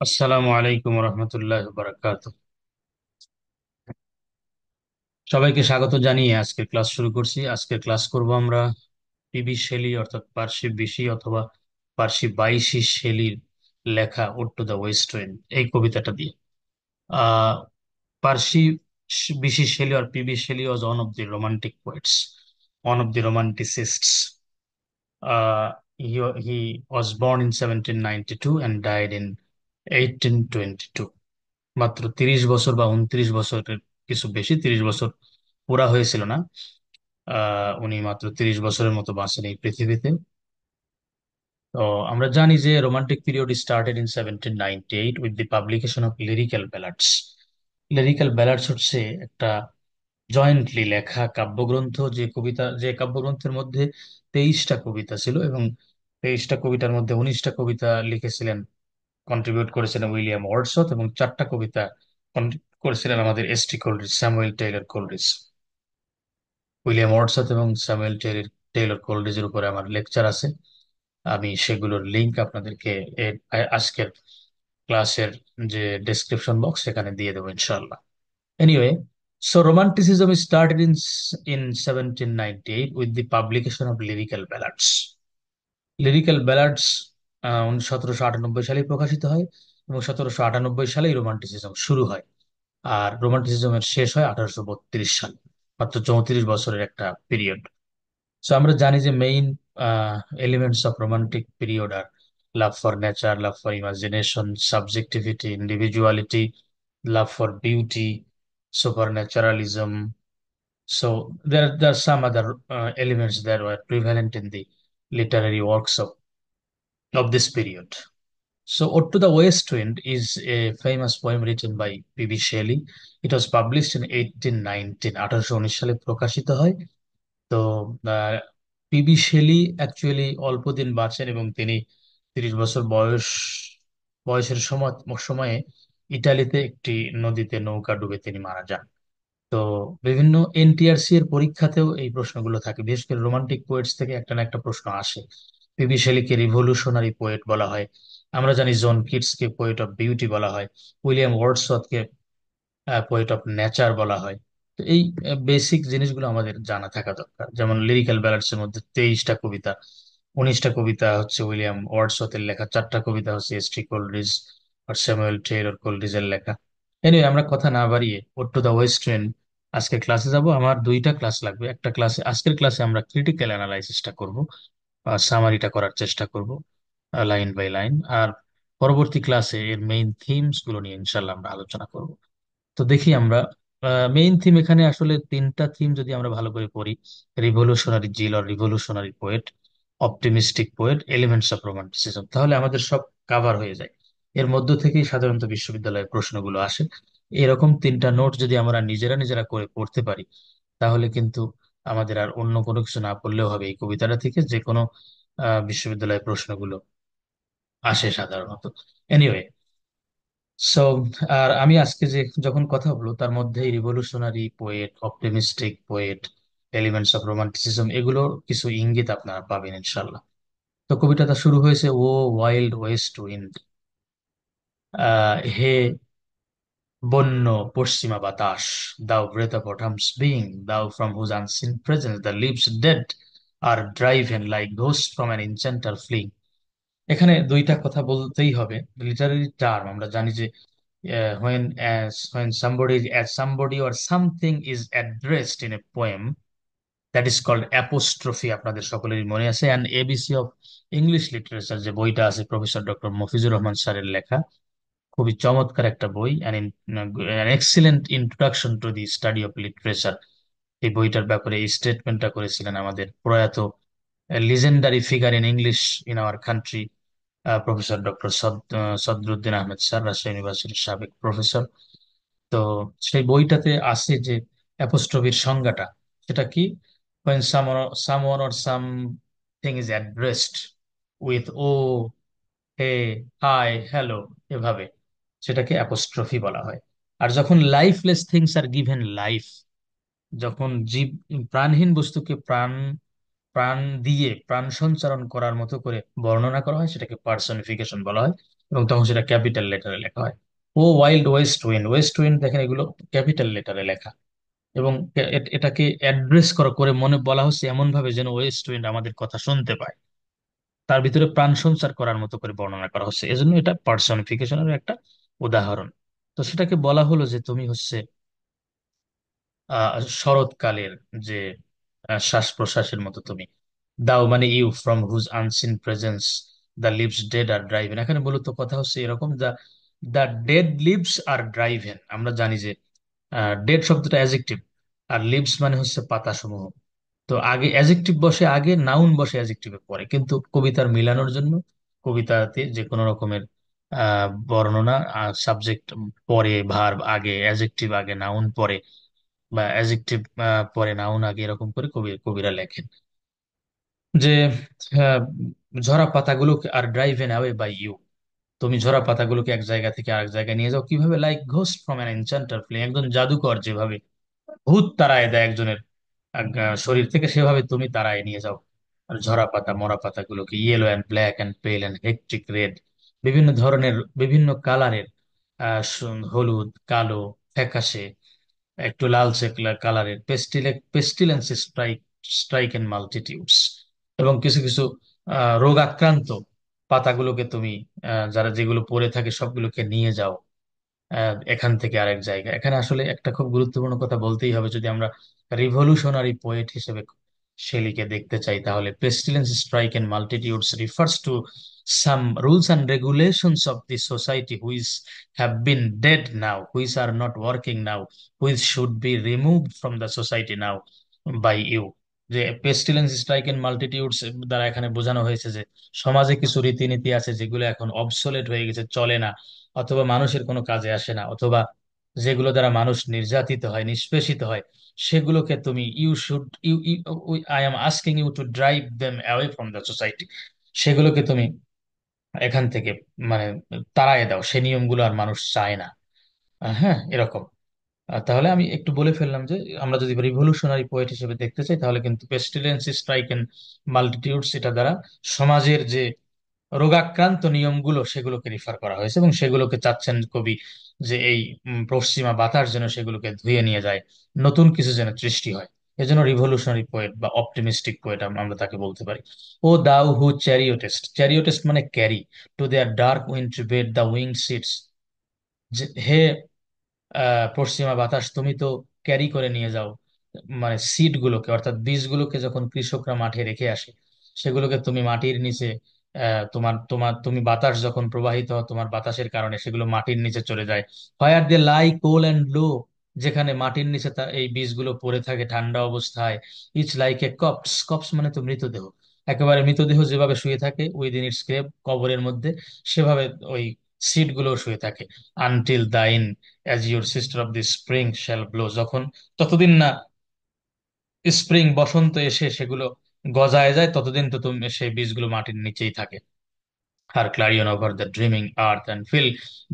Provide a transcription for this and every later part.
আসসালামু আলাইকুম রহমতুল্লাহ বারাকাত। সবাইকে স্বাগত জানিয়ে আজকের ক্লাস শুরু করছি। আজকের ক্লাস করব আমরা পিবি শেলি অর্থাৎ পার্সি বিশি অথবা পার্সি বাইশি শেলির লেখা ode to the west wind এই কবিতাটা দিয়ে। আহ পার্সি বিশি শেলি আর PB Shelley was one of the romantic poets, one of the romanticists. Uh, he was born in 1792 and died in 1822. মাত্র 30 বছর বা 29 বছরের কিছু বেশি, 30 বছর পুরা হয়েছিল না। উনি মাত্র 30 বছরের মতো বাঁচেন এই পৃথিবীতে। তো আমরা জানি যে romantic period started in 1798 with the publication of lyrical ব্যালাডস। Lyrical ব্যালাডস হচ্ছে একটা জয়েন্টলি লেখা কাব্যগ্রন্থ, যে কাব্যগ্রন্থের মধ্যে 23টা কবিতা ছিল, এবং 23টা কবিতার মধ্যে 19টা কবিতা লিখেছিলেন, কন্ট্রিবিউট করেছিলেন উইলিয়াম ওয়ার্ডসওয়ার্থ, এবং 4টা কবিতা করেছিলেন আমাদের S T Coleridge, Samuel Taylor Coleridge. William Wordsworth এবং স্যামুয়েল টেইলর টেইলর কোলরিজের উপরে আমার লেকচার আছে। আমি সেগুলোর লিংক আপনাদেরকে আজকের ক্লাসের যে ডেসক্রিপশন বক্স সেখানে দিয়ে দেবো ইনশাআল্লাহ। Anyway, so romanticism started in 1798 with the publication of lyrical ballads. Lyrical ব্যালাডস 1798 সালে প্রকাশিত হয়, এবং 1798 সালেই রোমান্টিসিজম শুরু হয়। আর রোমান্টিসিজমের শেষ হয় 1832 সালে। মাত্র 34 বছরের একটা পিরিয়ড। সো আমরা জানি যে main elements of romantic period are love for nature, love for imagination, subjectivity, individuality, love for beauty, supernaturalism. So there are some other elements that were prevalent in the literary works of this period. So Ode to the West Wind is a famous poem written by P.B. Shelley. It was published in 1819, 1819 সালে প্রকাশিত হয়। তো PB Shelley actually অল্প দিন বাঁচেন, এবং তিনি 30 বছর বয়সের সময়ে ইটালিতে একটি নদীতে নৌকা ডুবে তিনি মারা যান। তো বিভিন্ন এনটিআরসি এর পরীক্ষাতেও এই প্রশ্নগুলো থাকে, বিশেষ করে রোমান্টিক পোয়েটস থেকে একটা না একটা প্রশ্ন আসে। পিবি শেলিকে রিভলিউশনারি পোয়েট বলা হয়। আমরা জানি জন কিটসকে পোয়েট অফ বিউটি বলা হয়। উইলিয়াম ওয়ার্ডসওয়ার্থকে পোয়েট অফ নেচার বলা হয়। তো এই বেসিক জিনিসগুলো আমাদের জানা থাকা দরকার। যেমন লিরিক্যাল ব্যালাডস এর মধ্যে 23টা কবিতা, 19টা কবিতা হচ্ছে উইলিয়াম ওয়ার্ডসওয়ার্থের লেখা, 4টা কবিতা হচ্ছে এস টি কোলরিজ আর স্যামুয়েল টেইলর কোলরিজের লেখা। এনিওয়ে, আমরা কথা না বাড়িয়ে ode to the west wind আজকে ক্লাসে যাব। আমার দুইটা ক্লাস লাগবে। একটা ক্লাসে, আজকের ক্লাসে আমরা ক্রিটিক্যাল অ্যানালাইসিসটা করব, সামারিটা করার চেষ্টা করব লাইন বাই লাইন। আর পরবর্তী ক্লাসে এর মেইন থিমস গুলো নিয়ে ইনশাল্লাহ আমরা আলোচনা করব। তো দেখি আমরা মেইন থিম এখানে আসলে তিনটা থিম যদি আমরা ভালো করে পড়ি: revolutionary zeal or revolutionary poet, optimistic poet, elements of romanticism, তাহলে আমাদের সব কাভার হয়ে যায়। এর মধ্য থেকেই সাধারণত বিশ্ববিদ্যালয়ের প্রশ্নগুলো আসে। এরকম তিনটা নোট যদি আমরা নিজেরা নিজেরা করে পড়তে পারি, তাহলে কিন্তু আমাদের আর অন্য কোনো কিছু না পড়লেও হবে। এই কবিতাটা থেকে যে কোনো বিশ্ববিদ্যালয়ের প্রশ্নগুলো আসে সাধারণত। এনিওয়ে, সো আর আমি আজকে যে যখন কথা বলবো তার মধ্যেই revolutionary poet, optimistic poet, elements of romanticism, এগুলো কিছু ইঙ্গিত আপনারা পাবেন ইনশাল্লাহ। তো কবিতাটা শুরু হয়েছে: ও ওয়াইল্ড ওয়েস্ট উইন্ড, হে বন্য পশ্চিমা বাতাস, thou breath of autumn's being, thou from whose unseen presence the leaves dead are driven like ghost from an enchanter fling. এখানে দুইটা কথা বলতেই হবে। লিটারারি টার্ম আমরা জানি যে when somebody or something is addressed in a poem, that is called apostrophe। আপনাদের সকলেরই মনে আছে and ABC of English literature যে বইটা আছে প্রফেসর ডক্টর মফিজুর রহমান স্যারের লেখা, খুবই চমৎকার একটা বই, an excellent introduction to the study of literature. এই বইটার ব্যাপারে এই স্টেটমেন্টটা করেছিলেন আমাদের প্রয়াত legendary figure in English in our country, professor doctor Sadruddin Ahmed sir, Rajshahi ইউনিভার্সিটির সাবেক প্রফেসর। তো সেই বইটাতে আছে যে অ্যাপোস্ট্রফির সংজ্ঞাটা, সেটা কি: when someone or something is addressed with O, hey, hi, hello, এভাবে, সেটাকে অ্যাপোস্ট্রফি বলা হয়। আর যখন lifeless things are given life, যখন প্রাণহীন বস্তুকে প্রাণ প্রাণ দিয়ে প্রাণ সঞ্চারণ করার মতো করে বর্ণনা করা হয়, সেটাকে পার্সনিফিকেশন বলা হয়। এবং তখন সেটা ক্যাপিটাল লেটারে লেখা হয়। O wild west wind, west wind দেখেন এগুলো ক্যাপিটাল লেটারে লেখা। এবং এটাকে অ্যাড্রেস করা করে মনে বলা হচ্ছে এমন ভাবে যেন ওয়েস্ট উইন্ড আমাদের কথা শুনতে পায়, তার ভিতরে প্রাণ সঞ্চার করার মতো করে বর্ণনা করা হচ্ছে, এজন্য এটা পার্সনিফিকেশনের একটা উদাহরণ। তো সেটাকে বলা হলো যে তুমি হচ্ছে শরৎকালের যে শ্বাস প্রশ্বাসের মতো তুমি। দাও মানে you, from whose unseen presence the leaves dead are driven. এখানে মূলত কথা হচ্ছে এরকম, the the dead leaves are driven. আমরা জানি যে ডেড শব্দটা অ্যাজেক্টিভ, আর লিভস মানে হচ্ছে পাতা সমূহ। তো আগে অ্যাজেক্টিভ বসে আগে, নাউন বসে অ্যাজেক্টিভে পরে, কিন্তু কবিতার মিলানোর জন্য কবিতাতে যে কোনো রকমের বর্ণনা, সাবজেক্ট পরে, ভার্ব আগে, অ্যাজেক্টিভ আগে, নাউন পরে, বা অ্যাজেক্টিভ পরে নাউন আগে, এরকম করে কবিরা লেখেন যে আহ, ঝরা পাতাগুলোকে আর ড্রাইভেন অ্যাওয়ে বাই ইউ। তুমি ঝরা পাতাগুলোকে এক জায়গা থেকে আরেক জায়গায় নিয়ে যাও কিভাবে? Like ghost from an enchanter flame, একজন জাদুকর যেভাবে ভূত তাড়ায় দেয় একজনের শরীর থেকে, সেভাবে তুমি তাড়ায় নিয়ে যাও আর ঝরা পাতা, মরা পাতাগুলোকে। ইয়েলো অ্যান্ড ব্ল্যাক অ্যান্ড পেল অ্যান্ড হেকট্রিক রেড, বিভিন্ন ধরনের, বিভিন্ন কালারের, হলুদ, কালো, ফ্যাকাশে, একটু লালচে কালারের, পেস্টিলেন্স স্ট্রাইক এন্ড মাল্টিটিউডস। এবং কিছু কিছু রোগাক্রান্ত পাতাগুলোকে তুমি, যারা যেগুলো পড়ে থাকে সবগুলোকে নিয়ে যাও এখান থেকে আরেক জায়গায়। এখানে আসলে একটা খুব গুরুত্বপূর্ণ কথা বলতেই হবে, যদি আমরা রিভলিউশনারি পোয়েট হিসেবে শেলিকে দেখতে চাই, তাহলে pestilence strike and multitudes refers to some rules and regulations of the society which have been dead now, which are not working now, which should be removed from the society now by you. যে pestilence strike and মাল্টিটিউডস দ্বারা এখানে বোঝানো হয়েছে যে সমাজে কিছু রীতিনীতি আছে যেগুলো এখন অবসোলেট হয়ে গেছে, চলে না, অথবা মানুষের কোনো কাজে আসে না, অথবা যেগুলো দ্বারা মানুষ নির্যাতিত হয়, নিষ্পেষিত হয়, সেগুলোকে তুমি you should you I am asking you to drive them away from the society, সেগুলোকে তুমি এখান থেকে মানে তাড়ায় দাও, সে নিয়মগুলো আর মানুষ চায় না। হ্যাঁ, এরকম। তাহলে আমি একটু বলে ফেললাম যে আমরা যদি রিভলিউশনারি পোয়েট হিসেবে দেখতে চাই, তাহলে কিন্তু পেস্টিলেন্স স্ট্রাইক এন্ড মাল্টিটিউডস এটা দ্বারা সমাজের যে রোগাক্রান্ত নিয়মগুলো সেগুলোকে রিফার করা হয়েছে, এবং সেগুলোকে চাচ্ছেন কবি যে এই পশ্চিমা বাতাস যেন সেগুলোকে ধুয়ে নিয়ে যায়, নতুন কিছু যেন সৃষ্টি হয়। এজন্য রিভলিউশনারি পোয়েট বা অপটিমিস্টিক পোয়েট আমরা আমরা তাকে বলতে পারি। ও দাও হু চ্যারিওটেস্ট, চ্যারিওটেস্ট মানে carry, to their dark wintry bed the wing seeds. হে পশ্চিমা বাতাস, তুমি তো ক্যারি করে নিয়ে যাও মানে সিড গুলোকে, অর্থাৎ বীজগুলোকে যখন কৃষকরা মাঠে রেখে আসে, সেগুলোকে তুমি মাটির নিচে, তোমার তোমার তুমি বাতাস যখন প্রবাহিত হয়, তোমার বাতাসের কারণে সেগুলো মাটির নিচে চলে যায়। হোয়ার দে লাই কোল অ্যান্ড লো, যেখানে মাটির নিচে এই বীজগুলো পড়ে থাকে ঠান্ডা অবস্থায়। It's like a corps, corps মানে তো মৃতদেহ, একেবারে মৃতদেহ যেভাবে শুয়ে থাকে উইদিন ইটস গ্রেভ, কবরের মধ্যে, সেভাবে ওই সিড গুলো শুয়ে থাকে। Until thine azure sister of the spring shall blow, যখন, ততদিন না স্প্রিং বসন্ত এসে সেগুলো গজায় যায়, ততদিন তো তুমি সেই বীজগুলো মাটির নিচেই থাকে। Her clarion over the dreaming earth and fill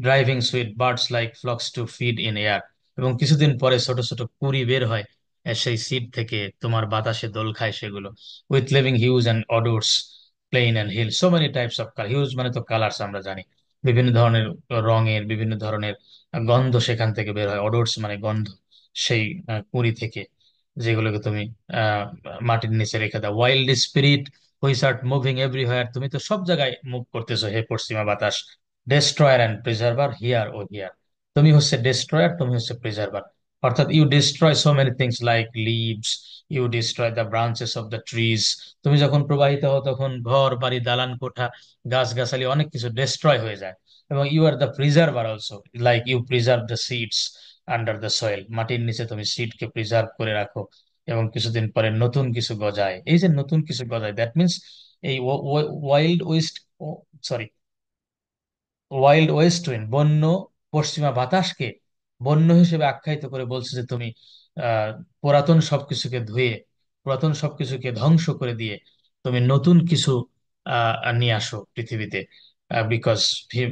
driving sweet birds like flocks to feed in air। এবং কিছুদিন পরে ছোট ছোট কুঁড়ি বের হয় সেই সিড থেকে, তোমার বাতাসে দোল খায় সেগুলো। With living hues and odours plain and hill, so many types of colour. Hues মানে তো কালার্স, আমরা জানি বিভিন্ন ধরনের রঙের, বিভিন্ন ধরনের গন্ধ সেখান থেকে বের হয়। অডোরস মানে গন্ধ, সেই কুঁড়ি থেকে, যেগুলোকে তুমি আহ মাটির নিচে রেখে দাও। Wild spirit which are moving everywhere, তুমি তো সব জায়গায় মুভ করতেছো হে পশ্চিমা বাতাস। Destroyer and preserver hear O hear, তুমি হচ্ছে ডেস্ট্রয়ার, তুমি হচ্ছে প্রিজার্ভার। অর্থাৎ you destroy so many things like leaves, you destroy the branches of the trees. তুমি যখন প্রবাহিত হও তখন ঘর বাড়ি, দালান কোঠা, গাছগাছালি, অনেক কিছু ডিস্ট্রয় হয়ে যায়। এবং you are the preserver also, like you preserve the seeds under the soil, মাটির নিচে তুমি সিডকে প্রিজার্ভ করে রাখো, এবং কিছুদিন পরে নতুন কিছু গজায়। এই যে নতুন কিছু গজায়, দ্যাট মিনস এই wild West, sorry, wild west wind, বন্য পশ্চিমা বাতাসকে বন্য হিসেবে আখ্যায়িত করে বলছে যে তুমি আহ পুরাতন সবকিছুকে ধুয়ে, পুরাতন সবকিছুকে ধ্বংস করে দিয়ে তুমি নতুন কিছু নিয়ে আসো পৃথিবীতে, because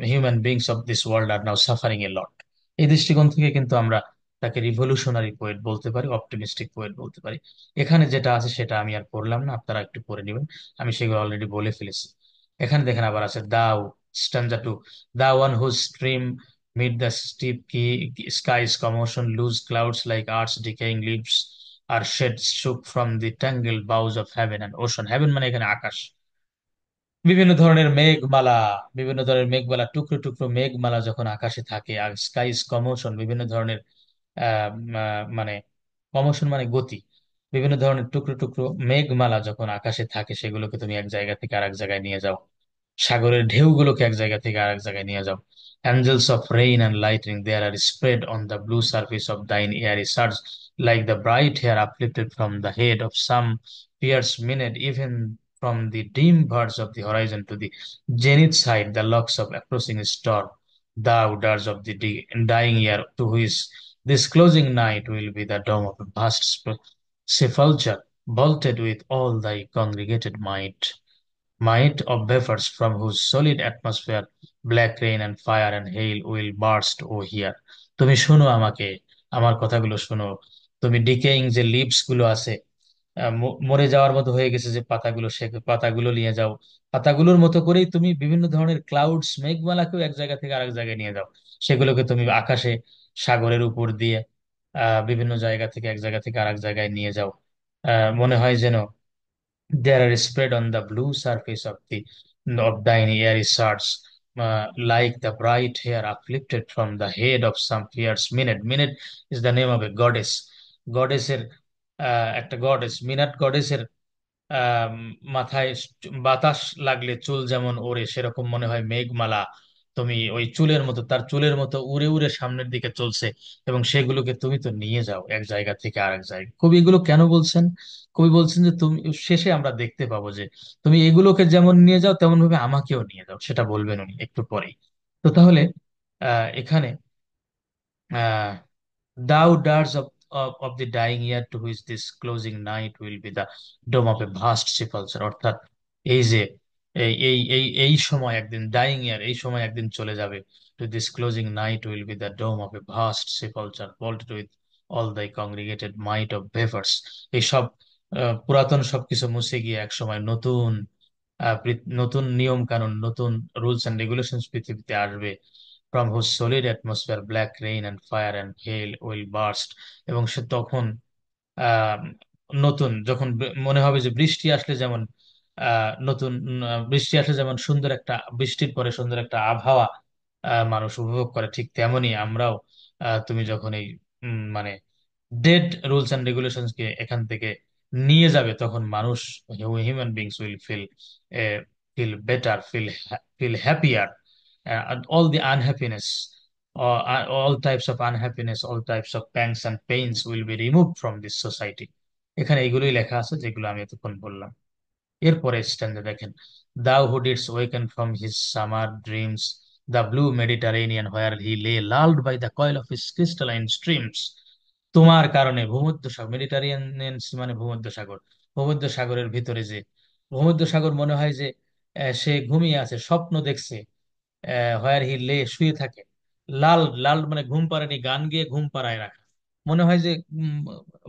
human beings of this world are now suffering a lot. এই দৃষ্টিকোণ থেকে কিন্তু আমরা তাকে রিভলিউশনারি পোয়েট বলতে পারি, অপটিমিস্টিক পোয়েট বলতে পারি। এখানে যেটা আছে সেটা আমি আর পড়লাম না, আপনারা একটু পড়ে নেবেন, আমি সেগুলো অলরেডি বলে ফেলেছি। এখানে দেখেন আবার আছে দাও, stanza two, the one whose stream mid the steep skies commotion, loose clouds like arch decaying leaves are shed shook from the tangled boughs of heaven and ocean. heaven মানে এখানে আকাশ, বিভিন্ন ধরনের মেঘমালা, বিভিন্ন ধরনের মেঘমালা, টুকরো টুকরো মেঘমালা যখন আকাশে থাকে, আর স্কাইস কমোশন, বিভিন্ন ধরনের মানে কমোশন মানে গতি, বিভিন্ন ধরনের টুকরো টুকরো মেঘমালা যখন আকাশে থাকে, সেগুলোকে তুমি এক জায়গা থেকে আরেক জায়গায় নিয়ে যাও, সাগরের ঢেউগুলোকে এক জায়গা থেকে আরেক জায়গায় নিয়ে যাও। Angels of rain and lightning, there are spread on the blue surface of thine airy surge, like the bright hair uplifted from the head of some fierce minute, even from the dim verge of the horizon to the zenith side, the locks of approaching storm. Thou dirge of the dying year, to which this closing night will be the dome of a vast sepulchre, vaulted with all thy congregated might of vapors from whose solid atmosphere black rain and fire and hail will burst, oh hear. তুমি শোনো আমাকে, আমার কথাগুলো শোনো। তুমি decaying যে leaves গুলো আছে, মরে যাওয়ার মতো হয়ে গেছে যে পাতাগুলো, সে পাতাগুলো নিয়ে যাও। পাতাগুলোর মতো করেই তুমি বিভিন্ন ধরনের ক্লাউডস, মেঘমালাকেও এক জায়গা থেকে আরেক জায়গায় নিয়ে যাও। সেগুলোকে তুমি আকাশে, সাগরের উপর দিয়ে বিভিন্ন জায়গা থেকে এক জায়গা থেকে আরেক জায়গায় নিয়ে যাও। মনে হয় যেন they are spread on the blue surface of thine airy shards, like the bright hair uplifted from the head of some fierce minute. Minute is the name of a goddess. গডেসের একটা গডেস, মিনাট গডেসের আহ মাথায় বাতাস লাগলে চুল যেমন ওড়ে, সেরকম মনে হয় মেঘমালা তুমি ওই চুলের মতো, তার চুলের মতো উড়ে উড়ে সামনের দিকে চলছে, এবং সেগুলোকে তুমি তো নিয়ে যাও এক জায়গা থেকে আরেক জায়গায়। কবি এগুলো কেন বলছেন? কবি বলছেন যে তুমি, শেষে আমরা দেখতে পাবো যে তুমি এগুলোকে যেমন নিয়ে যাও তেমন ভাবে আমাকেও নিয়ে যাও, সেটা বলবেন উনি একটু পরেই। তো তাহলে এখানে uh, thou darts of the dying year, to which this closing night will be the dome of a vast sepulchre, অর্থাৎ এই যে এই সময় একদিন, ডাইং ইয়ার, এই সময় একদিন চলে যাবে, to this closing night will be the dome of a vast sepulchre, vaulted with all thy congregated might of vapors। এই সব পুরাতন সবকিছু মুছে গিয়ে এক সময় নতুন নতুন নিয়ম কানুন, নতুন রুলস এন্ড রেগুলেশন পৃথিবীতে আসবে। from whose solid atmosphere black rain and fire and hail will burst। এবং সে তখন আহ নতুন, যখন মনে হবে যে বৃষ্টি আসলে যেমন নতুন, বৃষ্টি আসলে যেমন সুন্দর একটা, বৃষ্টির পরে সুন্দর একটা আবহাওয়া মানুষ উপভোগ করে, ঠিক তেমনি আমরাও তুমি যখন এই মানে ডেড রুলস এন্ড রেগুলেশনস কে এখান থেকে নিয়ে যাবে, তখন মানুষ, human beings will feel better, feel happier. all the unhappiness, all types of unhappiness, all types of pangs and pains will be removed from this society। এখানে এগুলোই লেখা আছে যেগুলো আমি এতক্ষণ বললাম। এরপরে স্ট্যান্ডে দেখেন, thou who didst waken from his summer dreams the blue Mediterranean, where he lay lulled by the coil of his crystalline streams। তোমার কারণে ভূমধ্য সাগর, মেডিটারিয়ান মানে ভূমধ্য সাগর, ভূমধ্য সাগরের ভিতরে যে ভূমধ্য সাগর, মনে হয় যে সে ঘুমিয়ে আছে, স্বপ্ন দেখছে, হোয়ার হি লে, শুয়ে থাকে, লাল, লাল মানে ঘুম পাড়ানি, গান গেয়ে ঘুম পাড়ায় রাখা। মনে হয় যে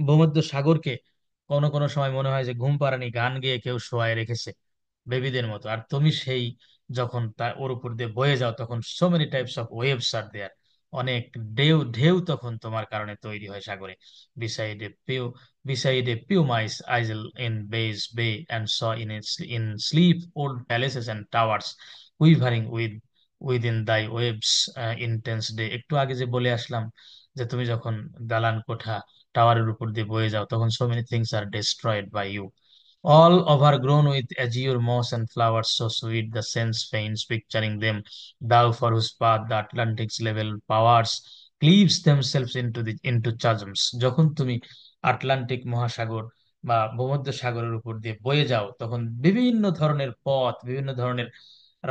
ভূমধ্য সাগরকে কোনো কোনো সময় মনে হয় যে ঘুম পাড়ানি গান গেয়ে কেউ শোয়ায় রেখেছে বেবিদের মতো। আর তুমি সেই যখন ওর উপর দিয়ে বয়ে যাও, তখন so many types of waves are there, অনেক ঢেউ, ঢেউ তখন তোমার কারণে তৈরি হয় সাগরে। বিসাইড এ পিউ beside a Pumice isle in Bay's Bay, and saw in sleep old palaces and towers quivering within thy waves intense day। একটু আগে যে বলে আসলাম যে তুমি যখন দালান কোঠা, টাওয়ারের উপর দিয়ে বয়ে যাও, তখন so many things are destroyed by you, all overgrown with azure moss and flowers so sweet the sense faints picturing them, thou for whose path the Atlantic's level powers cleaves themselves into chasms। যখন তুমি Atlantic মহাসাগর বা ভূমধ্য সাগরের উপর দিয়ে বয়ে যাও, তখন বিভিন্ন ধরনের পথ, বিভিন্ন ধরনের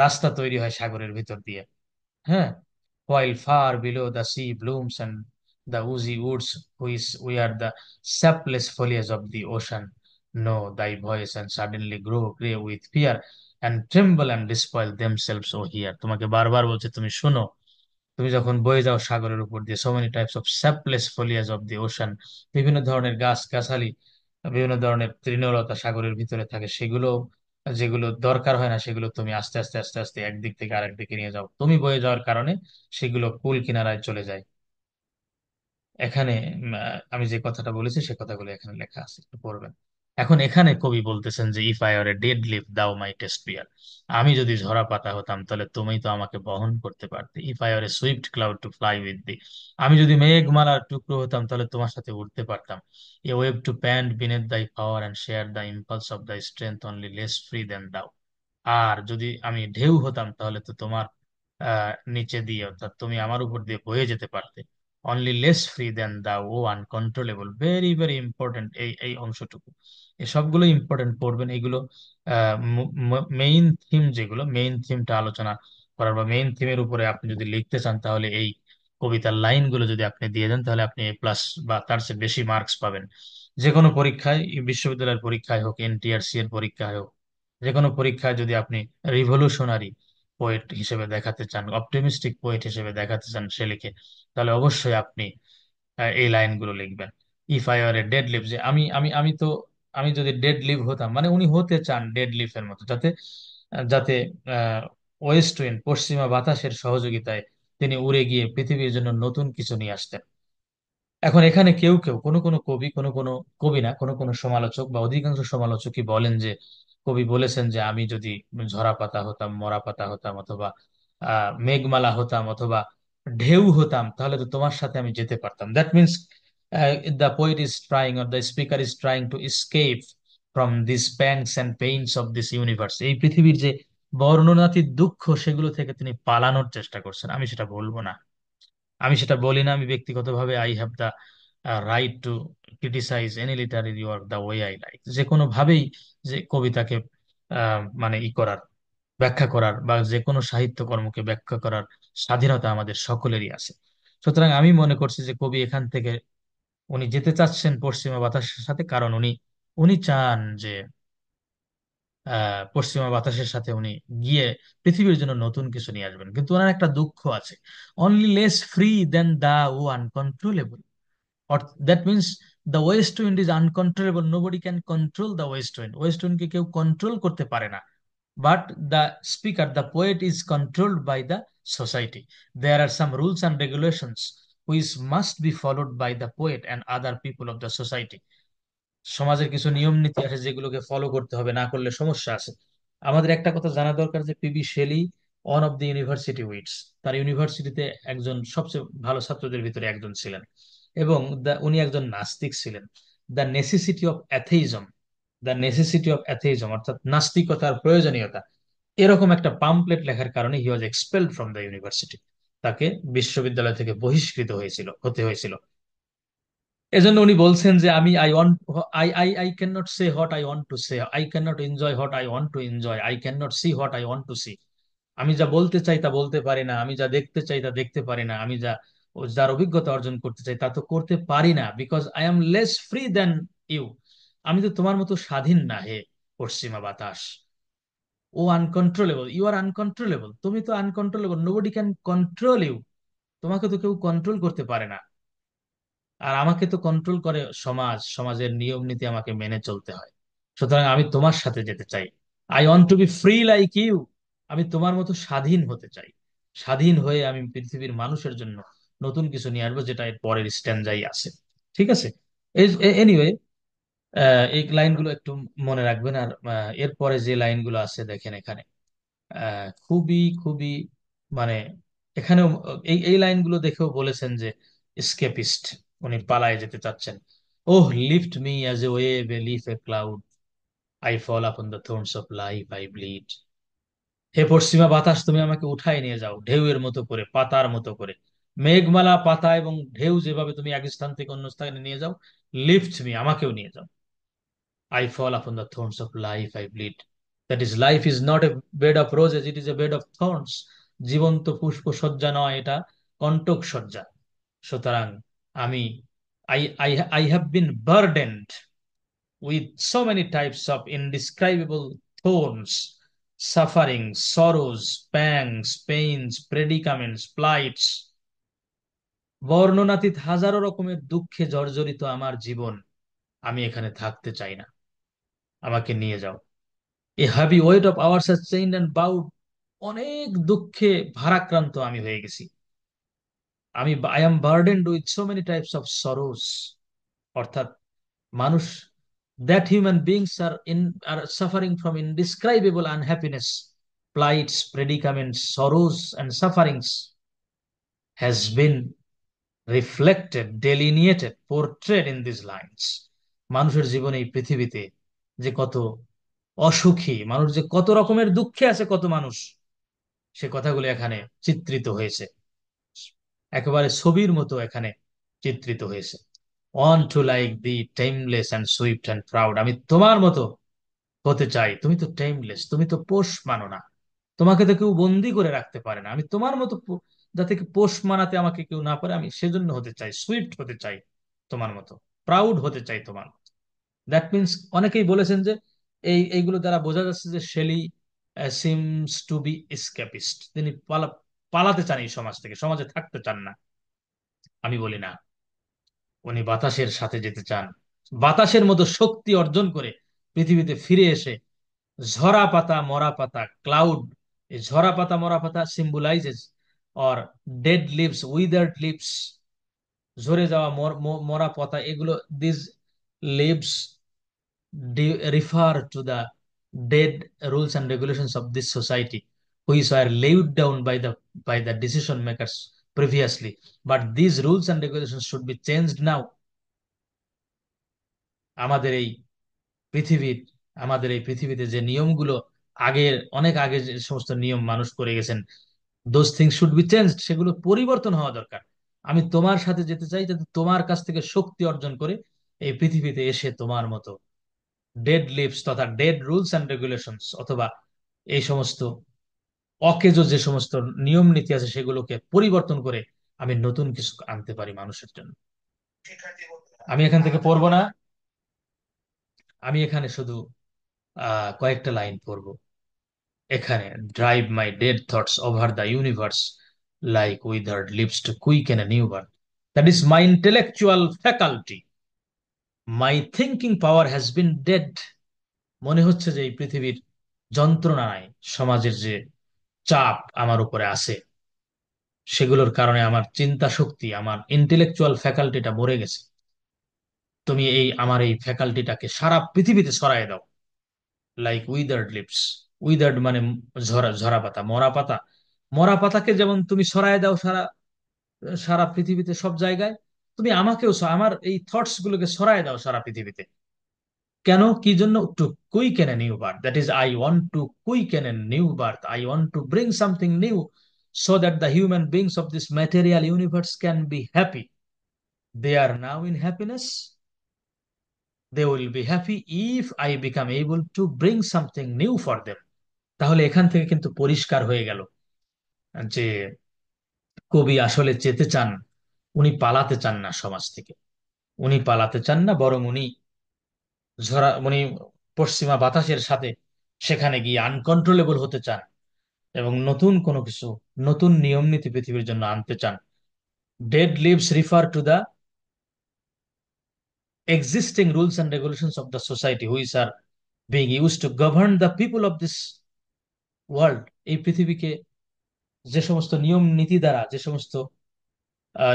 রাস্তা তৈরি হয় সাগরের ভিতর দিয়ে। হ্যাঁ, while far below the sea blooms and the oozy woods, which we are the sapless foliage of the ocean, know thy voice and suddenly grow grey with fear and tremble and despoil themselves, oh hear. তোমাকে বারবার বলছে তুমি শোনো, তুমি যখন বয়ে যাও সাগরের উপর দিয়ে, so many types of sapless foliage of the ocean, বিভিন্ন ধরনের গাছ গাছালি, বিভিন্ন ধরনের তৃণলতা সাগরের ভিতরে থাকে, সেগুলো যেগুলো দরকার হয় না সেগুলো তুমি আস্তে আস্তে আস্তে আস্তে একদিক থেকে আরেক দিকে নিয়ে যাও, তুমি বয়ে যাওয়ার কারণে সেগুলো কুল কিনারায় চলে যায়। এখানে আমি যে কথাটা বলেছি সে কথাগুলো এখানে লেখা আছে, একটু পড়বেন। এখন এখানে কবি বলতেছেন যে if I are a dead leaf thou my test বিয়ার, আমি যদি ঝরা পাতা হতাম তাহলে তুমি তো আমাকে বহন করতে পারতে। If I are a swift cloud to fly with thee, আমি যদি মেঘমালার টুকরো হতাম তাহলে তোমার সাথে উঠতে পারতাম। এ ওয়েভ টু প্যান্ট বিনেথ দাই power and share the impulse of দাই স্ট্রেংথ অনলি লেস ফ্রি দেন দাও। আর যদি আমি ঢেউ হতাম তাহলে তো তোমার নিচে দিয়ে, অর্থাৎ তুমি আমার উপর দিয়ে বয়ে যেতে পারতে। Only less free than thou oh uncontrollable, very very important এই এই অংশটুকু। এই সবগুলো ইম্পর্টেন্ট পড়বেন এগুলো। মেইন থিম, যেগুলো মেইন থিমটা আলোচনা করার বা মেইন থিমের উপরে আপনি যদি লিখতে চান, তাহলে এই কবিতার লাইনগুলো যদি আপনি দিয়ে দেন তাহলে আপনি A+ বা তার চেয়ে বেশি মার্কস পাবেন যে কোনো পরীক্ষায়, বিশ্ববিদ্যালয়ের পরীক্ষায় হোক, NTRC এর পরীক্ষায় হোক। যে কোনো পরীক্ষায় যদি আপনি রিভলিউশনারি পোয়েট হিসেবে দেখাতে চান, অপটিমিস্টিক পোয়েট হিসেবে দেখাতে চান শেলিকে, তাহলে অবশ্যই আপনি এই লাইনগুলো লিখবেন। If I are a dead leaf, যে আমি তো, আমি যদি ডেড লিভ হতাম, মানে উনি হতে চান ডেড লিফের মতো, যাতে যাতে ওয়েস্ট উইন্ড, পশ্চিমা বাতাসের সহযোগিতায় তিনি উড়ে গিয়ে পৃথিবীর জন্য নতুন কিছু নিয়ে আসতেন। এখন এখানে কেউ কেউ, কোনো কোনো কবি, কোনো কোনো কবি না, কোনো কোনো সমালোচক বা অধিকাংশ সমালোচকই বলেন যে কবি বলেছেন যে আমি যদি ঝরা পাতা হতাম, মরা পাতা হতাম, অথবা মেঘমালা হতাম, অথবা ঢেউ হতাম, তাহলে তো তোমার সাথে আমি যেতে পারতাম। That means the poet is trying, or the speaker is trying to escape from this প্যাংস and pains of this universe. এই পৃথিবীর যে বর্ণনাতীত দুঃখ, সেগুলো থেকে তিনি পালানোর চেষ্টা করছেন। আমি সেটা বলবো না, আমি সেটা বলি না। আমি ব্যক্তিগতভাবে I have the right to criticize any literary work the way I like, যে কোনো ভাবেই যে কবিতাকে মানে করার, ব্যাখ্যা করার, বা যে কোনো সাহিত্য কর্মকে ব্যাখ্যা করার স্বাধীনতা আমাদের সকলেরই আছে। সুতরাং আমি মনে করছি যে কবি এখান থেকে উনি যেতে চাচ্ছেন পশ্চিমা বাতাসের সাথে, কারণ উনি উনি চান যে পশ্চিমা বাতাসের সাথে উনি গিয়ে পৃথিবীর জন্য নতুন কিছু নিয়ে আসবেন। কিন্তু ওনার একটা দুঃখ আছে, only less free than thou oh uncontrollable. or that means the west wind is uncontrollable, nobody can control the west wind, west wind কে কেউ কন্ট্রোল করতে পারে না। but the speaker, the poet is controlled by the society. There are some rules and regulations which must be followed by the poet and other people of the society. সমাজের কিছু নিয়ম নীতি আছে যেগুলোকে ফলো করতে হবে, না করলে সমস্যা আছে। আমাদের একটা কথা জানা দরকার যে P B Shelley one of the university wits, তার ইউনিভার্সিটিতে একজন সবচেয়ে ভালো ছাত্রদের ভিতরে একজন ছিলেন, এবং উনি একজন নাস্তিক ছিলেন। The necessity of atheism, the necessity of atheism অর্থাৎ নাস্তিকতার প্রয়োজনীয়তা, এরকম একটা পাম্পলেট লেখার কারণে he was expelled from the university, তাকে বিশ্ববিদ্যালয় থেকে বহিষ্কৃত হতে হয়েছিল। এজন্য উনি বলছেন যে আমি I want, I can not say what I want to say, I can not enjoy what I want to enjoy, I can not see what I want to see. আমি যা বলতে চাই তা বলতে পারি না, আমি যা দেখতে চাই তা দেখতে পারি না, আমি যার অভিজ্ঞতা অর্জন করতে চাই তা তো করতে পারি না, because I am less free than you. আমি তো তোমার মতো স্বাধীন না হে পশ্চিমা বাতাস। Oh uncontrollable, you are uncontrollable, তুমি তো uncontrollable, nobody can control you, তোমাকে তো কেউ কন্ট্রোল করতে পারে না। আর আমাকে তো কন্ট্রোল করে সমাজ, সমাজের নিয়ম নীতি আমাকে মেনে চলতে হয়। সুতরাং আমি তোমার সাথে যেতে চাই। I want to be free like you, আমি তোমার মতো স্বাধীন হতে চাই। স্বাধীন হয়ে আমি পৃথিবীর মানুষের জন্য নতুন কিছু নিয়ে আসবো, যেটা এর পরের স্ট্যান্ডাই আছে। ঠিক আছে, এনিওয়ে, এই লাইনগুলো একটু মনে রাখবেন। আর এরপরে যে লাইনগুলো আছে দেখেন এখানে, খুবই খুবই মানে, এখানেও এই এই লাইনগুলো দেখেও বলেছেন যে স্কেপিস্ট, উনি পালায় যেতে চাচ্ছেন। Oh lift me as a wave, a leaf, a cloud, I fall upon the thorns of life, I bleed. হে পশ্চিমা বাতাস, তুমি আমাকে উঠায় নিয়ে যাও ঢেউয়ের মতো করে, পাতার মতো করে। মেঘমালা, পাতা এবং ঢেউ যেভাবে তুমি এক স্থান থেকে অন্য স্থানে নিয়ে যাও, লিফট মি, আমাকেও নিয়ে যাও। I fall upon the thorns of life, I bleed. That is, life is not a bed of roses, it is a bed of thorns. জীবন্ত পুষ্প সজ্জা নয়, এটা কণ্টক সজ্জা। সুতরাং আমি, I have been burdened with so many types of indescribable thorns, sufferings, sorrows, pangs, pains, predicaments, plights. বর্ণনাতীত হাজারো রকমের দুঃখে জর্জরিত আমার জীবন, আমি এখানে থাকতে চাই না, আমাকে নিয়ে যাও। A heavy weight of hours has chained and bowed, অনেক দুঃখে ভারাক্রান্ত আমি হয়ে গেছি। I am burdened with so many types of sorrows, অর্থাৎ মানুষ, that human beings are suffering from indescribable unhappiness, plights, predicaments, sorrows and sufferings has been reflected, delineated, portrayed in these lines. মানুষের জীবনে এই পৃথিবীতে যে কত অসুখী মানুষ, যে কত রকমের দুঃখে আছে কত মানুষ, সে কথাগুলো এখানে চিত্রিত হয়েছে, একেবারে ছবির মতো এখানে চিত্রিত হয়েছে। On to like the timeless and Swift and proud, আমি তোমার মতো হতে চাই। তুমি তো টাইমলেস, তুমি তো পোষ মানো না, তোমাকে তো কেউ বন্দি করে রাখতে পারে না। আমি তোমার মতো যাতে কি পোষ মানাতে আমাকে কেউ না পারে, আমি সেজন্য হতে চাই, সুইফট হতে চাই তোমার মতো, প্রাউড হতে চাই তোমার মতো। দ্যাট মিনস, অনেকেই বলেছেন যে এইগুলো দ্বারা বোঝা যাচ্ছে যে শেলি সিমস টু বি এসকেপিস্ট, তিনি পালাতে চান এই সমাজ থেকে, সমাজে থাকতে চান না। আমি বলি না, উনি বাতাসের সাথে যেতে চান, বাতাসের মতো শক্তি অর্জন করে পৃথিবীতে ফিরে এসে ঝরা পাতা মরা পাতা, ক্লাউড, এই ঝরা পাতা মরা পাতা symbolizes or dead leaves, withered leaves, ঝরে যাওয়া মরা পাতা, এগুলো, this leaves refer to the dead rules and regulations of this society, which were laid down by the decision makers previously, but these rules and regulations should be changed now. আমাদের এই পৃথিবীর, আমাদের এই পৃথিবীতে যে নিয়মগুলো আগের, অনেক আগে যে সমস্ত নিয়ম মানুষ করে গেছেন, those things should be changed, সেগুলো পরিবর্তন হওয়া দরকার। আমি তোমার সাথে যেতে চাই, যাতে তোমার কাছ থেকে শক্তি অর্জন করে এই পৃথিবীতে এসে তোমার মতো ডেড লিভস তথা ডেড রুলস অ্যান্ড রেগুলেশনস, অথবা এই সমস্ত অকেজো যে সমস্ত নিয়ম নীতি আছে সেগুলোকে পরিবর্তন করে আমি নতুন কিছু আনতে পারি মানুষের জন্য। আমি এখান থেকে পড়বো না, আমি এখানে শুধু কয়েকটা লাইন পড়বো। এখানে, drive my dead thoughts over the universe like withered leaves to quicken a new birth, that is my intellectual faculty, my thinking power has been dead. মনে হচ্ছে যে এই পৃথিবীর যন্ত্রণায়, সমাজের যে চাপ আমার উপরে আছে, সেগুলোর কারণে আমার চিন্তা শক্তি, আমার ইন্টেলেকচুয়াল ফ্যাকাল্টিটা মরে গেছে। তুমি এই আমার এই ফ্যাকাল্টিটাকে সারা পৃথিবীতে ছড়াই দাও, লাইক উইদার্ড লিভস, উইদার্ড মানে ঝরা, ঝরা পাতা, মরা পাতা, মরা পাতাকে যেমন তুমি ছড়াই দাও সারা, সারা পৃথিবীতে সব জায়গায়, তুমি আমাকেও আমার এই থটস গুলোকে ছড়াই দাও সারা পৃথিবীতে। কেন, কি জন্য? To quicken a new birth, that is I want to quicken a new birth, I want to bring something new, so that the human beings of this material universe can be happy. They are now in happiness. They will be happy if I become able to bring something new for them. তাহলে এখান থেকে কিন্তু পরিষ্কার হয়ে গেল যে কবি আসলে যেতে চান, উনি পালাতে চান না সমাজ থেকে, উনি পালাতে চান না, বরং উনি পশ্চিমা বাতাসের সাথে সেখানে গিয়ে আনকন্ট্রোলেবল হতে চান এবং নতুন কোনো কিছু, নতুন নিয়ম নীতি পৃথিবীর জন্য আনতে চান। Dead leaves refer to the existing rules and regulations of the society which are being used to govern the people of this world. এই পৃথিবীকে যে সমস্ত নিয়ম নীতি দ্বারা, যে সমস্ত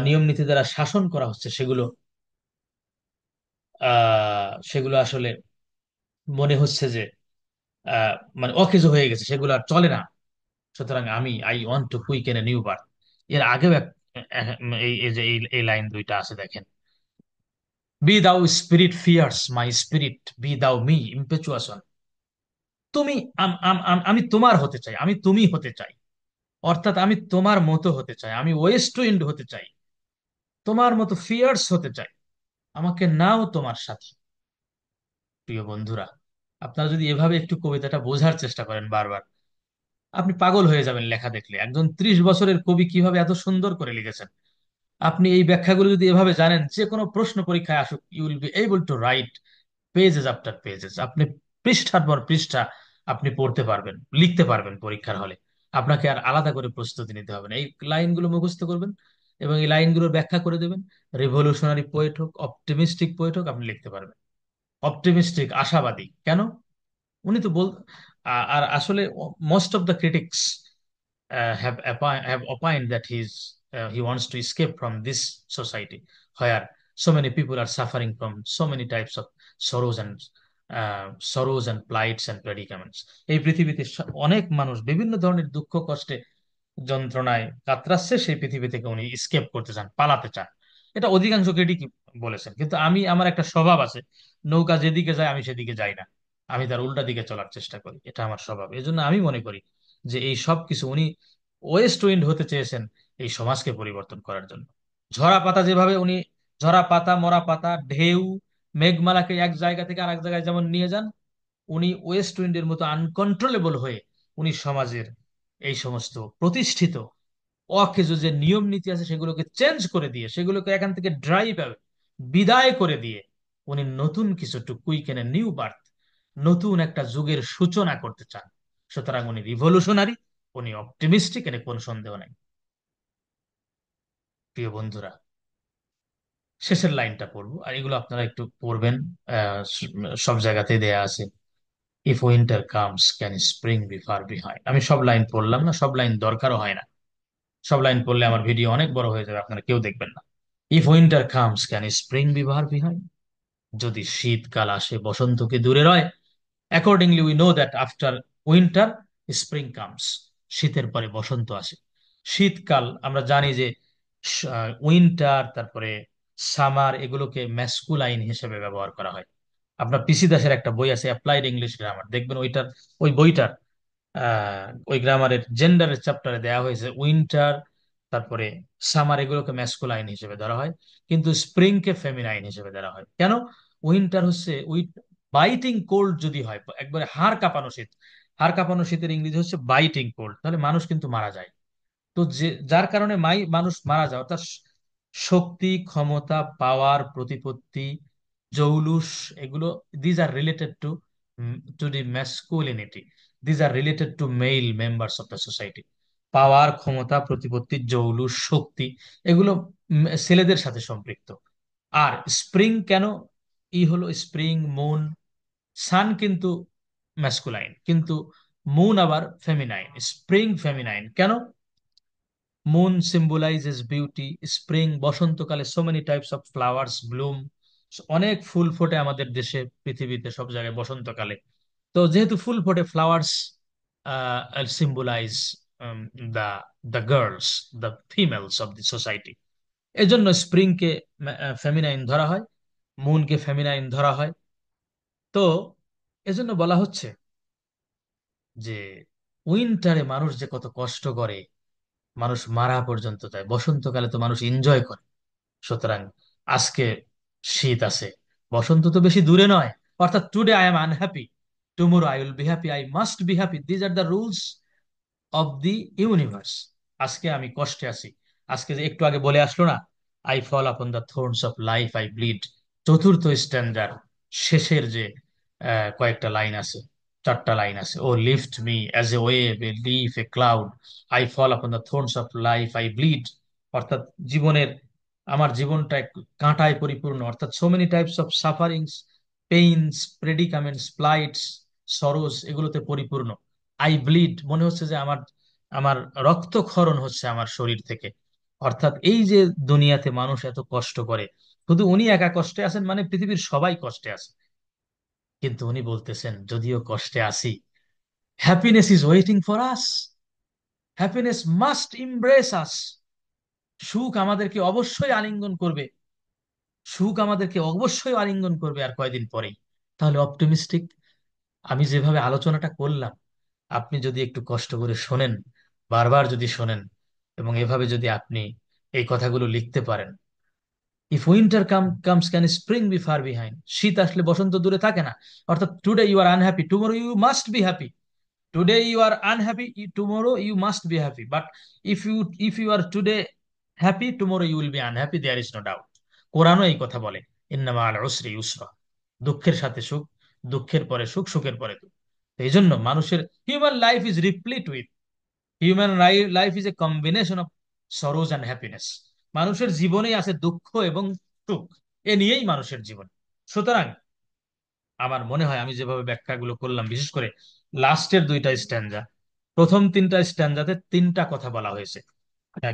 নিয়ম নীতি দ্বারা শাসন করা হচ্ছে, সেগুলো আসলে মনে হচ্ছে যে মানে অকেজো হয়ে গেছে, সেগুলো আর চলে না। সুতরাং I want to quicken a new birth. এর আগেও এই লাইন দুইটা আছে, দেখেন, be thou spirit fierce my spirit, be thou me impetuous. তুমি, আমি তোমার হতে চাই, আমি তুমি হতে চাই, অর্থাৎ আমি তোমার মতো হতে চাই, আমি ওয়েস্ট উইন্ড হতে চাই, তোমার মতো ফিয়ার্স হতে চাই, আমাকে নাও তোমার সাথে। প্রিয় বন্ধুরা, আপনারা যদি এভাবে একটু কবিতাটা বোঝার চেষ্টা করেন বারবার, আপনি পাগল হয়ে যাবেন লেখা দেখলে। একজন 30 বছরের কবি কিভাবে এত সুন্দর করে লিখেছেন, আপনি এই ব্যাখ্যাগুলো যদি এভাবে জানেন, যে কোনো প্রশ্ন পরীক্ষায় আসুক, you will be able to write pages after pages. আপনি পৃষ্ঠার পর পৃষ্ঠা আপনি পড়তে পারবেন, লিখতে পারবেন পরীক্ষার হলে। আপনাকে আর আলাদা করে প্রস্তুতি নিতে হবে না, এই লাইনগুলো মুখস্থ করবেন, এবং এই লাইনগুলোর ব্যাখ্যা করে দেবেন। রেভলিউশনারি পোয়েট হোক, অপটিমিস্টিক পোয়েট হোক, আপনি লিখতে পারবেন। অপটিমিস্টিক, আশাবাদী কেন? উনি তো বল আর আসলে most of the critics have opined that he wants to escape from this society where so many people are suffering from so many types of sorrows and plights and predicaments. এই পৃথিবীতে অনেক মানুষ বিভিন্ন ধরনের দুঃখ কষ্টে যন্ত্রণায় কাতরাচ্ছে, সেই পৃথিবী থেকে উনি স্কেপ করতে চান, পালাতে চান। এটা অধিকাংশ ক্রিটিকই বলেছেন। কিন্তু আমার একটা স্বভাব আছে, নৌকা যেদিকে যায় আমি সেদিকে যাই না, আমি তার উল্টা দিকে চলার চেষ্টা করি। এটা আমার স্বভাব। এজন্য আমি মনে করি যে এই সব কিছু উনি ওয়েস্ট উইন্ড হতে চেয়েছেন এই সমাজকে পরিবর্তন করার জন্য। ঝরা পাতা যেভাবে উনি, ঝরা পাতা, মরা পাতা, ঢেউ, মেঘমালাকে এক জায়গা থেকে আরেক জায়গায় যেমন নিয়ে যান, উনি ওয়েস্ট উইন্ডের মতো আনকন্ট্রোলেবল হয়ে উনি সমাজের এই সমস্ত প্রতিষ্ঠিত অকেজো যে নিয়ম নীতি আছে সেগুলোকে চেঞ্জ করে দিয়ে, সেগুলোকে এখান থেকে ড্রাইভ বিদায় করে দিয়ে উনি নতুন কিছু, two quicken a new birth, নতুন একটা যুগের সূচনা করতে চান। সুতরাং উনি রিভলিউশনারি, উনি অপটিমিস্টিক, এর কোনো সন্দেহ নাই। প্রিয় বন্ধুরা, শেষের লাইনটা পড়বো, আর এগুলো আপনারা একটু পড়বেন। সব জায়গাতেই দেয়া আছে। If winter comes can spring be far behind. আমি সব লাইন পড়লাম না, সব লাইন দরকারও হয় না। সব লাইন পড়লে আমার ভিডিও অনেক বড় হয়ে যাবে, আপনারা কেউ দেখবেন না। If winter comes can spring be far behind. যদি শীতকাল আসে বসন্তকে দূরে রয়। Accordingly we know that after winter spring comes. শীতের পরে বসন্ত আসে। শীতকাল আমরা জানি যে উইন্টার, তারপরে সামার, এগুলোকে ম্যাস্কুলাইন হিসেবে ব্যবহার করা হয়। আপনার পিসি দাসের একটা বই আছে, অ্যাপ্লাইড ইংলিশ গ্রামার, দেখবেন ওই বইটার ওই গ্রামারের জেন্ডারের চ্যাপ্টারে দেওয়া হয়েছে উইন্টার, তারপরে সামার, এগুলোকে ম্যাস্কুলাইন হিসেবে ধরা হয়, কিন্তু স্প্রিং কে ফেমিনাইন হিসেবে ধরা হয়। কেন? উইন্টার হচ্ছে বাইটিং কোল্ড যদি হয়, একবারে হাড় কাঁপানো শীত, হাড় কাঁপানো শীতের ইংরেজি হচ্ছে বাইটিং কোল্ড, তাহলে মানুষ কিন্তু মারা যায়। তো যার কারণে মানুষ মারা যায়, অর্থাৎ শক্তি, ক্ষমতা, পাওয়ার, প্রতিপত্তি, জৌলুস, এগুলো, these are related to the masculinity, these are related to male members of the society. Power, ক্ষমতা, প্রতিপত্তি, জৌলুস, শক্তি, এগুলো ছেলেদের সাথে সম্পৃক্ত। আর স্প্রিং কেন? হলো স্প্রিং, মুন, সান কিন্তু ম্যাসকুলাইন, কিন্তু মুন আবার ফেমিনাইন। স্প্রিং ফেমিনাইন কেন? Moon symbolises beauty. স্প্রিং, বসন্তকালে so many types of flowers Bloom, অনেক ফুল ফোটে আমাদের দেশে, পৃথিবীতে সব জায়গায় বসন্তকালে। তো যেহেতু ফুল ফোটে, flowers symbolize the the girls, the females of the society. এজন্য স্প্রিংকে ফেমিনাইন ধরা হয়, মুনকে ফেমিনাইন ধরা হয়। তো এজন্য বলা হচ্ছে যে উইন্টারে মানুষ যে কত কষ্ট করে, মানুষ মারা পর্যন্ত যায়, বসন্তকালে তো মানুষ এনজয় করে। সুতরাং আজকে শীত আছে, বসন্ত তো বেশি দূরে নয়। অর্থাৎ today I am unhappy, tomorrow I will be happy, I must be happy, these are the rules of the universe. আজকে আমি কষ্টে আছি, আজকে যে একটু আগে বলে আসলো না, I fall upon the thorns of life, I bleed, চতুর্থ স্ট্যান্ডার্ড শেষের যে কয়েকটা লাইন আছে, চারটা লাইন আছে, O lift me as a wave, a leaf, a cloud, I fall upon the thorns of life, I bleed. অর্থাৎ জীবনের, আমার জীবনটা কাঁটায় পরিপূর্ণ, অর্থাৎ so many types of sufferings, pains, predicaments, plights, sorrows, এগুলোতে পরিপূর্ণ। আই ব্লিড, মনে হচ্ছে যে আমার আমার রক্তক্ষরণ হচ্ছে আমার শরীর থেকে। অর্থাৎ এই যে দুনিয়াতে মানুষ এত কষ্ট করে, শুধু উনি একা কষ্টে আছেন মানে পৃথিবীর সবাই কষ্টে আছে। কিন্তু উনি বলতেছেন যদিও কষ্টে আছি, happiness is waiting for us, happiness must embrace us. সুখ আমাদেরকে অবশ্যই আলিঙ্গন করবে, সুখ আমাদেরকে অবশ্যই আলিঙ্গন করবে আর কয়দিন পরেই। তাহলে অপটিমিস্টিক, আমি যেভাবে আলোচনাটা করলাম, আপনি যদি একটু কষ্ট করে শোনেন, বারবার যদি শোনেন, এবং এভাবে যদি আপনি এই কথাগুলো লিখতে পারেন, if winter comes can spring be far behind, শীত আসলে বসন্ত দূরে থাকে না। অর্থাৎ today you are unhappy, tomorrow you must be happy. Today you are unhappy, tomorrow you must be happy. But if you are today happy, tomorrow you will be unhappy. There is no doubt. কোরআনও এই কথা বলে, ইন্নামা আল উসরি ইউসরা, দুঃখের সাথে সুখ, দুঃখের পরে সুখ, সুখের পরে দুঃখ। তো এই জন্য মানুষের human life is replete with, human life is a combination of sorrows and happiness. মানুষের জীবনেই আছে দুঃখ এবং সুখ, এ নিয়েই মানুষের জীবন। সুতরাং আমার মনে হয় আমি যেভাবে ব্যাখ্যাগুলো করলাম, বিশেষ করে লাস্টের দুইটা স্ট্যান্জা, প্রথম তিনটা স্ট্যান্জাতে তিনটা কথা বলা হয়েছে।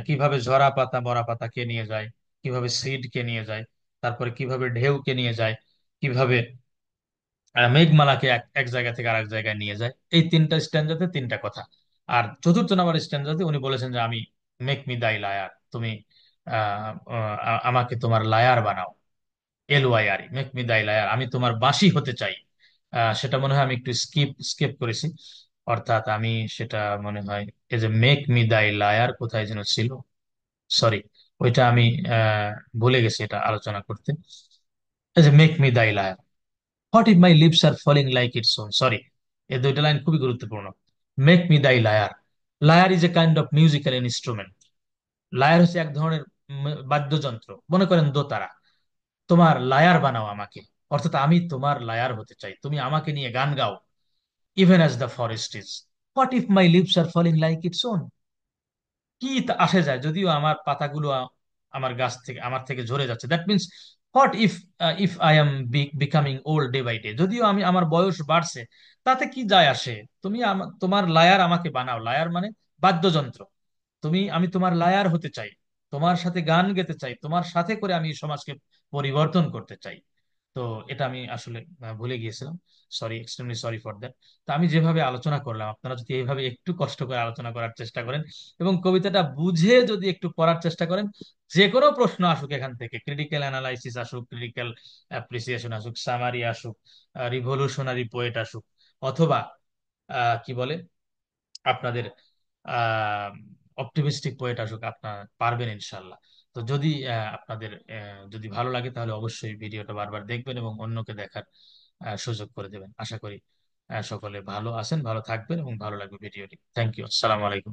কিভাবে ঝরা পাতা মরা পাতাকে নিয়ে যায়, কিভাবে সিড কে নিয়ে যায়, তারপরে কিভাবে ঢেউকে নিয়ে যায়, কিভাবে মেঘমালাকে এক এক জায়গা থেকে আরেক জায়গায় নিয়ে যায়। এই তিনটা স্ট্যান্জাতে তিনটা কথা। আর চতুর্থ নাম্বার স্ট্যান্জাতে উনি বলেছেন যে আমি মেক মি দাই লায়ার, তুমি আমাকে তোমার লায়ার বানাও। LYR, make me thy liar, আমি তোমার বাঁশি হতে চাই। সেটা মনে হয় আমি একটু স্কিপ করেছি। অর্থাৎ আমি সেটা মনে হয় এই যে মেক মি দাই লায়ার কোথায় যেন ছিল, সরি, ওইটা আমি আহ, ভুলে গেছি এটা আলোচনা করতে। এই যে make me thy lyre, what if my lips are falling like its own, sorry, এই দুইটা লাইন খুবই গুরুত্বপূর্ণ। Make me thy lyre, lyre is a kind of musical instrument. Lyre হচ্ছে এক ধরনের বাদ্যযন্ত্র, মনে করেন দোতারা। তোমার লায়ার বানাও আমাকে, অর্থাৎ আমি তোমার লায়ার হতে চাই, তুমি আমাকে নিয়ে গান গাও। Even as the forest is, what if my leaves are falling like its own, কি আসে যায় যদিও আমার পাতাগুলো আমার গাছ থেকে আমার থেকে ঝরে যাচ্ছে। That means what if if I am becoming old day by day, যদিও আমি আমার বয়স বাড়ছে, তাতে কি যায় আসে, তুমি তোমার লায়ার আমাকে বানাও। লায়ার মানে বাদ্যযন্ত্র। আমি তোমার লায়ার হতে চাই, তোমার সাথে গান গেতে চাই, তোমার সাথে করে আমি এই সমাজকে পরিবর্তন করতে চাই। তো এটা আমি আসলে ভুলে গিয়েছিলাম, sorry, extremely sorry for that. তো আমি যেভাবে আলোচনা করলাম, আপনারা যদি এইভাবে একটু কষ্ট করে আলোচনা করার চেষ্টা করেন এবং কবিতাটা বুঝে যদি একটু পড়ার চেষ্টা করেন, যে কোনো প্রশ্ন আসুক এখান থেকে, ক্রিটিক্যাল অ্যানালাইসিস আসুক, ক্রিটিক্যাল অ্যাপ্রিসিয়েশন আসুক, সামারি আসুক, রিভলিউশনারি পোয়েট আসুক, অথবা কি বলে আপনাদের আহ অপটিমিস্টিক পোয়েট আসুক, আপনার পারবেন ইনশাল্লাহ। তো যদি আপনাদের যদি ভালো লাগে তাহলে অবশ্যই ভিডিওটা বারবার দেখবেন এবং অন্যকে দেখার সুযোগ করে দেবেন। আশা করি সকলে ভালো আছেন, ভালো থাকবেন এবং ভালো লাগবে ভিডিওটি। Thank you. আসসালামু আলাইকুম।